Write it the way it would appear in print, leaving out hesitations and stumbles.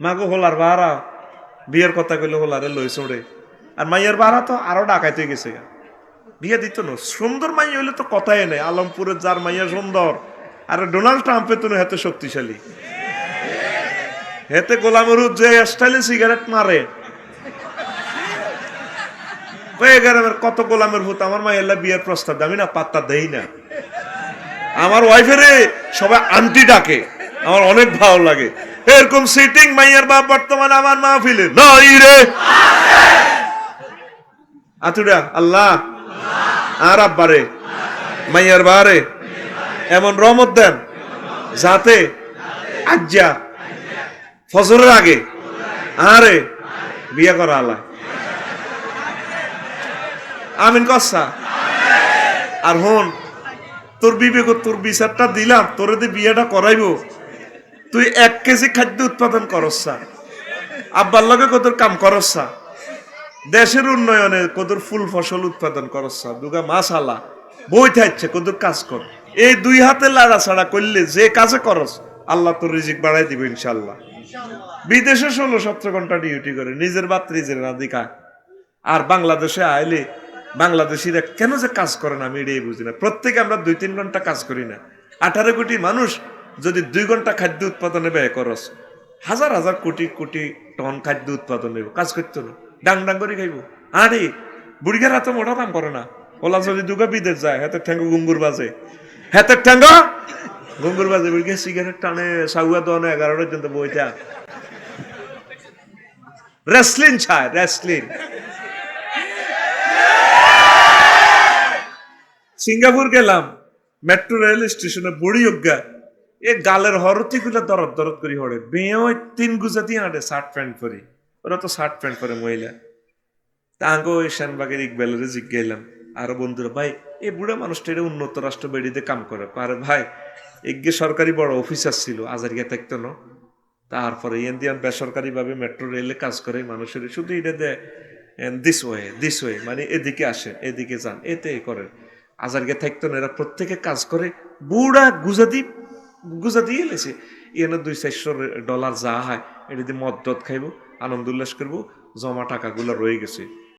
মাগো হোলার বাহারা বিয়ের কথা কইলে হোলারে লই চড়ে, আর মাইয়ের বাহারা তো আরো ডাকাইতে গেছে। বিয়ে দিত না, সুন্দর মাইয়া হইলে তো কথাই নেই। আলমপুরের যার মাইয়া সুন্দর, আর ডোনাল্ড ট্রাম্পে তো হেতে শক্তিশালী, হেতে গোলামের যে স্টাইলে সিগারেট মারে, কত গোলামের ভূত। আমার মাইয়াল্লা বিয়ের প্রস্তাব আমি না পাত্তা দেই না। আমার ওয়াইফের সবাই আন্টি ডাকে, আমার অনেক ভালো লাগে। এরকম সিটিং মাইয়ার বাপ বর্তমানে আমার মাহফিলে নাই রে। আতুরা আল্লাহ আর আব্বারে মাইয়ার বারে এমন রহমত দেন যাতে আজ্জা ফজরের আগে আরে বিয়ে করা আল্লাহ। আমিন কসা। আর হন তোর বিবেক তোর বিচারটা দিলাম, তোর যদি বিয়েটা করাইবো তুই 1 কেজি খাদ্য উৎপাদন করসা, আব্বার লগে কতর কাম করসা, দেশের উন্নয়নে কদর ফুল ফসল উৎপাদন করসা, দুগা মাশাআল্লাহ বই থাকছে কদর কাজ কর। এই 2 হাতে লাড়া ছাড়া করলে যে কাজে করস আল্লাহ তোর রিজিক বাড়াই দিবে ইনশাআল্লাহ। বিদেশে 16-17 ঘন্টা ডিউটি করে, নিজের বাত নিজের না দিকা। আর বাংলাদেশে আইলে বাংলাদেশিরা কেন যে কাজ করে না আমি এটাই বুঝি না। প্রত্যেকে আমরা 2-3 ঘন্টা কাজ করি না। 18 কোটি মানুষ যদি 2 ঘন্টা খাদ্য উৎপাদনে ব্যয় করস, হাজার হাজার কোটি কোটি টন খাদ্য উৎপাদন নেব, কাজ করতো না, ডাং ডাং করে খাইব। আরে বুড়িঘার এত মোটা দাম করে না। ওলা যদি দুগা বিদেশ যায়, হাতের ঠ্যাঙ্গ গুঙ্গুর বাজে, হাতের ঠ্যাঙ্গ গুঙ্গুর বাজে, বুড়িঘা সিগারেট টানে সাগুয়া দোয়ানো 11 পর্যন্ত বইটা রেসলিন ছায়, রেসলিন। সিঙ্গাপুর গেলাম, মেট্রো রেল স্টেশনে বুড়ি অজ্ঞা এ গালের হরতি গুলো দরদ দরদ করি হড়ে, বেয়ে 3 গুজাতি হাঁটে শার্ট প্যান্ট পরি। ওরা তো শার্ট প্যান্ট পরে মহিলা। তা আঙ্গো ওই শানবাগের ইকবালের জিজ্ঞাইলাম আরো বন্ধুরা, ভাই এই বুড়া মানুষটা এটা উন্নত রাষ্ট্র বেড়িতে কাম করে পারে ভাই, এগিয়ে সরকারি বড় অফিসার ছিল, আজারিয়া থাকতো না। তারপরে ইন্ডিয়ান বেসরকারি ভাবে মেট্রো রেলে কাজ করে মানুষের, শুধু এটা দেয় দিস ওয়ে, মানে এদিকে আসেন এদিকে যান, এতে করেন। আজারগে থাকতো না, এরা প্রত্যেকে কাজ করে। বুড়া গুজাদি এলেছে এনে $200-400 যা হয় এটা দিয়ে মদ খাইবো, আনন্দ উল্লাস করবো, জমা টাকাগুলো রয়ে গেছে।